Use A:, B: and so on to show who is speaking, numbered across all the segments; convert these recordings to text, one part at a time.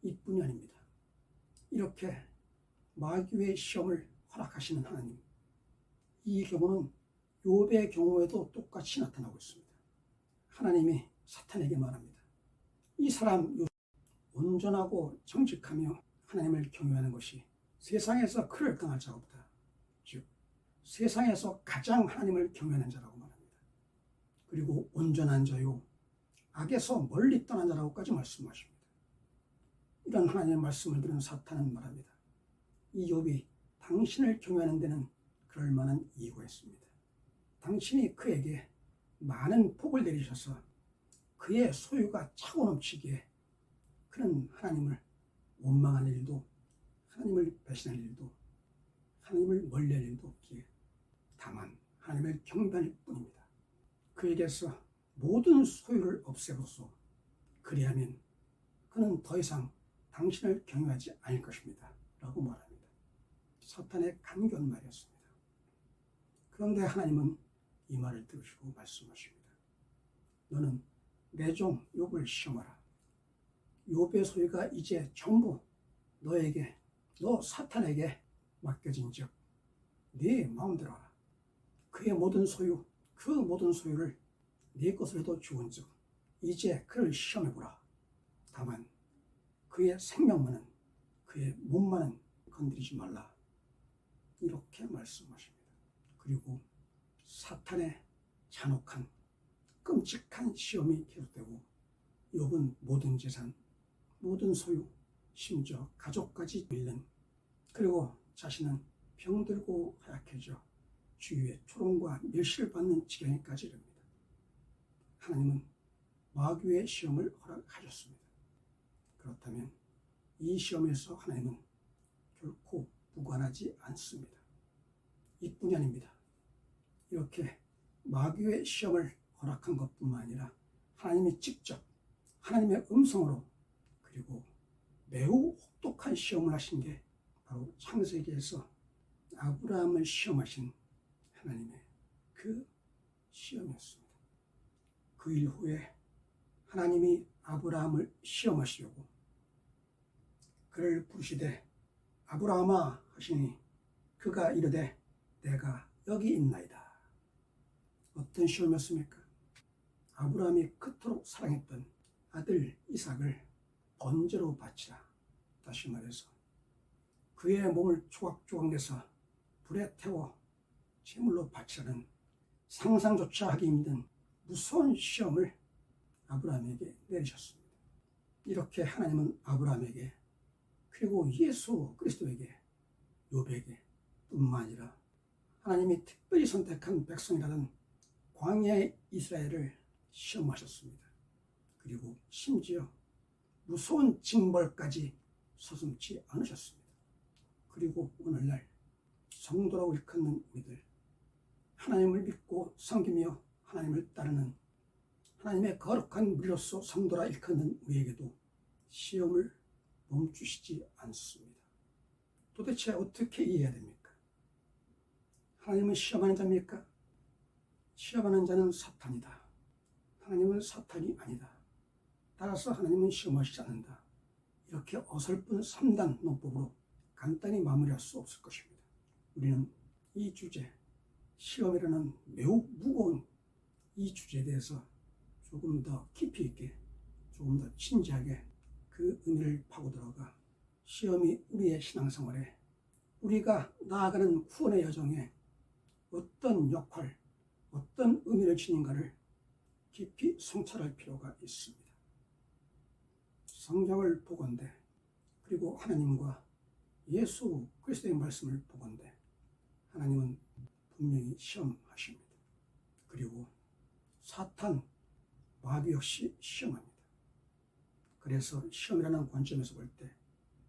A: 이뿐이 아닙니다. 이렇게 마귀의 시험을 허락하시는 하나님, 이 경우는 욥의 경우에도 똑같이 나타나고 있습니다. 하나님이 사탄에게 말합니다. 이 사람 온전하고 정직하며 하나님을 경외하는 것이 세상에서 그를 당할 자가 없다. 즉 세상에서 가장 하나님을 경외하는 자라고 말합니다. 그리고 온전한 자요 악에서 멀리 떠난 자라고까지 말씀하십니다. 이런 하나님의 말씀을 들은 사탄은 말합니다. 이 욥이 당신을 경외하는 데는 그럴 만한 이유가 있습니다. 당신이 그에게 많은 복을 내리셔서 그의 소유가 차고 넘치기에 그는 하나님을 원망할 일도, 하나님을 배신할 일도, 하나님을 멀리할 일도 없기에 다만 하나님을 경배할 뿐입니다. 그에게서 모든 소유를 없애고서 그리하면 그는 더 이상 당신을 경외하지 않을 것입니다. 라고 말합니다. 사탄의 간교한 말이었습니다. 그런데 하나님은 이 말을 들으시고 말씀하십니다. 너는 내 종 욥을 시험하라. 욥의 소유가 이제 전부 너 사탄에게 맡겨진 즉 네 마음대로 하라. 그의 모든 소유, 그 모든 소유를 네 것을 해도 좋은 즉 이제 그를 시험해보라. 다만 그의 생명만은, 그의 몸만은 건드리지 말라. 이렇게 말씀하십니다. 그리고 사탄의 잔혹한 끔찍한 시험이 계속되고 욥은 모든 재산, 모든 소유, 심지어 가족까지 잃는, 그리고 자신은 병들고 하약해져 주위의 조롱과 멸시를 받는 지경에까지 이릅니다. 하나님은 마귀의 시험을 허락하셨습니다. 그렇다면 이 시험에서 하나님은 결코 무관하지 않습니다. 이뿐이 아닙니다. 이렇게 마귀의 시험을 허락한 것뿐만 아니라 하나님이 직접 하나님의 음성으로 그리고 매우 혹독한 시험을 하신 게 바로 창세기에서 아브라함을 시험하신 하나님의 그 시험이었습니다. 그 일 후에 하나님이 아브라함을 시험하시려고 그를 부르시되 아브라함아 하시니 그가 이르되 내가 여기 있나이다. 어떤 시험이었습니까? 아브라함이 그토록 사랑했던 아들 이삭을 번제로 바치라. 다시 말해서 그의 몸을 조각조각 내서 불에 태워 제물로 바치라는 상상조차 하기 힘든 무서운 시험을 아브라함에게 내리셨습니다. 이렇게 하나님은 아브라함에게 그리고 예수 그리스도에게 욥에게 뿐만 아니라 하나님이 특별히 선택한 백성이라는 광야의 이스라엘을 시험하셨습니다. 그리고 심지어 무서운 징벌까지 서슴지 않으셨습니다. 그리고 오늘날 성도라고 일컫는 우리들, 하나님을 믿고 섬기며 하나님을 따르는 하나님의 거룩한 무리로서 성도라 일컫는 우리에게도 시험을 멈추시지 않습니다. 도대체 어떻게 이해해야 됩니까? 하나님은 시험하는 자입니까? 시험하는 자는 사탄이다. 하나님은 사탄이 아니다. 따라서 하나님은 시험하시지 않는다. 이렇게 어설픈 3단 논법으로 간단히 마무리할 수 없을 것입니다. 우리는 이 주제, 시험이라는 매우 무거운 이 주제에 대해서 조금 더 깊이 있게, 조금 더 진지하게 그 의미를 파고들어가 시험이 우리의 신앙생활에, 우리가 나아가는 구원의 여정에 어떤 역할, 어떤 의미를 지닌가를 깊이 성찰할 필요가 있습니다. 성경을 보건대, 그리고 하나님과 예수 그리스도의 말씀을 보건대 하나님은 분명히 시험하십니다. 그리고 사탄, 마귀 역시 시험합니다. 그래서 시험이라는 관점에서 볼 때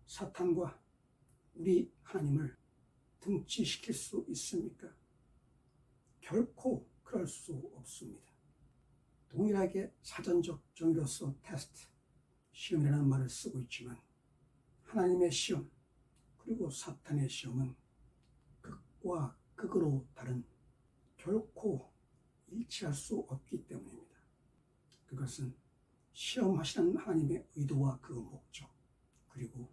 A: 사탄과 우리 하나님을 등치시킬 수 있습니까? 결코 그럴 수 없습니다. 동일하게 사전적 정의로서 테스트, 시험이라는 말을 쓰고 있지만 하나님의 시험 그리고 사탄의 시험은 극과 극으로 다른, 결코 일치할 수 없기 때문입니다. 그것은 시험하시는 하나님의 의도와 그 목적, 그리고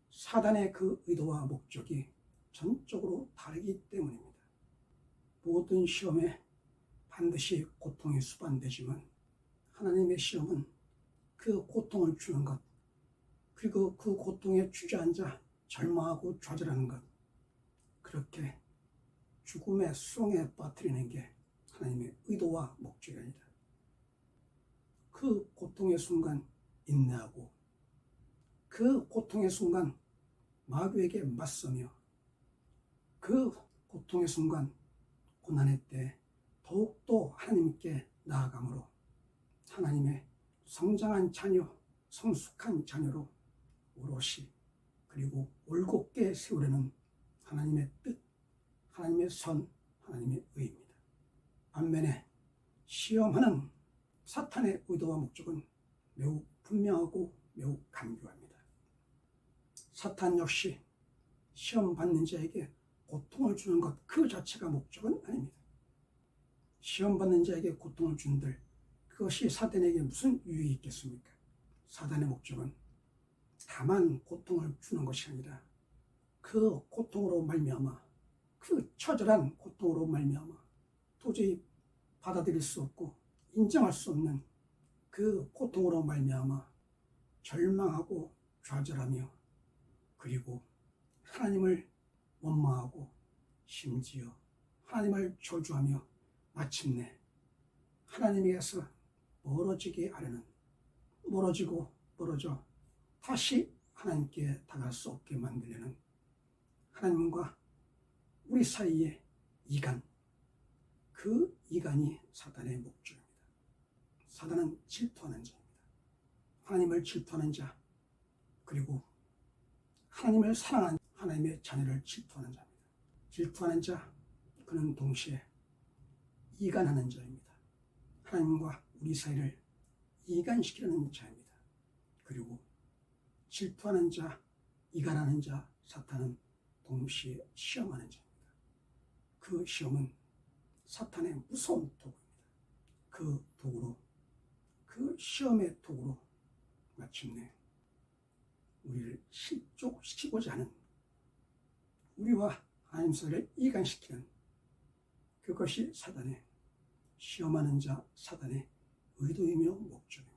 A: 사단의 그 의도와 목적이 전적으로 다르기 때문입니다. 모든 시험에 반드시 고통이 수반되지만 하나님의 시험은 그 고통을 주는 것, 그리고 그 고통에 주저앉아 절망하고 좌절하는 것, 그렇게 죽음의 수렁에 빠뜨리는 게 하나님의 의도와 목적이 아니다. 그 고통의 순간 인내하고 그 고통의 순간 마귀에게 맞서며 그 고통의 순간 고난의 때 더욱더 하나님께 나아감으로 하나님의 성장한 자녀, 성숙한 자녀로 오롯이 그리고 올곧게 세우려는 하나님의 뜻, 하나님의 선, 하나님의 의입니다. 반면에 시험하는 사탄의 의도와 목적은 매우 분명하고 매우 간교합니다. 사탄 역시 시험 받는 자에게 고통을 주는 것 그 자체가 목적은 아닙니다. 시험 받는 자에게 고통을 준들 그것이 사탄에게 무슨 유익이 있겠습니까? 사탄의 목적은 다만 고통을 주는 것이 아니라 그 고통으로 말미암아 그 처절한 고통으로 말미암아 도저히 받아들일 수 없고 인정할 수 없는 그 고통으로 말미암아 절망하고 좌절하며 그리고 하나님을 원망하고 심지어 하나님을 저주하며 마침내 하나님에게서 멀어지게 하려는 멀어져 다시 하나님께 다가갈 수 없게 만들려는 하나님과 우리 사이의 이간, 그 이간이 사단의 목적입니다. 사단은 질투하는 자입니다. 하나님을 질투하는 자, 그리고 하나님을 사랑하는 하나님의 자녀를 질투하는 자입니다. 질투하는 자, 그는 동시에 이간하는 자입니다. 하나님과 우리 사이를 이간시키려는 자입니다. 그리고 질투하는 자, 이간하는 자, 사탄은 동시에 시험하는 자입니다. 그 시험은 사탄의 무서운 도구입니다. 그 도구로, 그 시험의 도구로 마침내 우리를 실족시키고자 하는, 우리와 하나님 사이를 이간시키는 그것이 사단의 시험하는 자, 사단의 의도이며 목적입니다.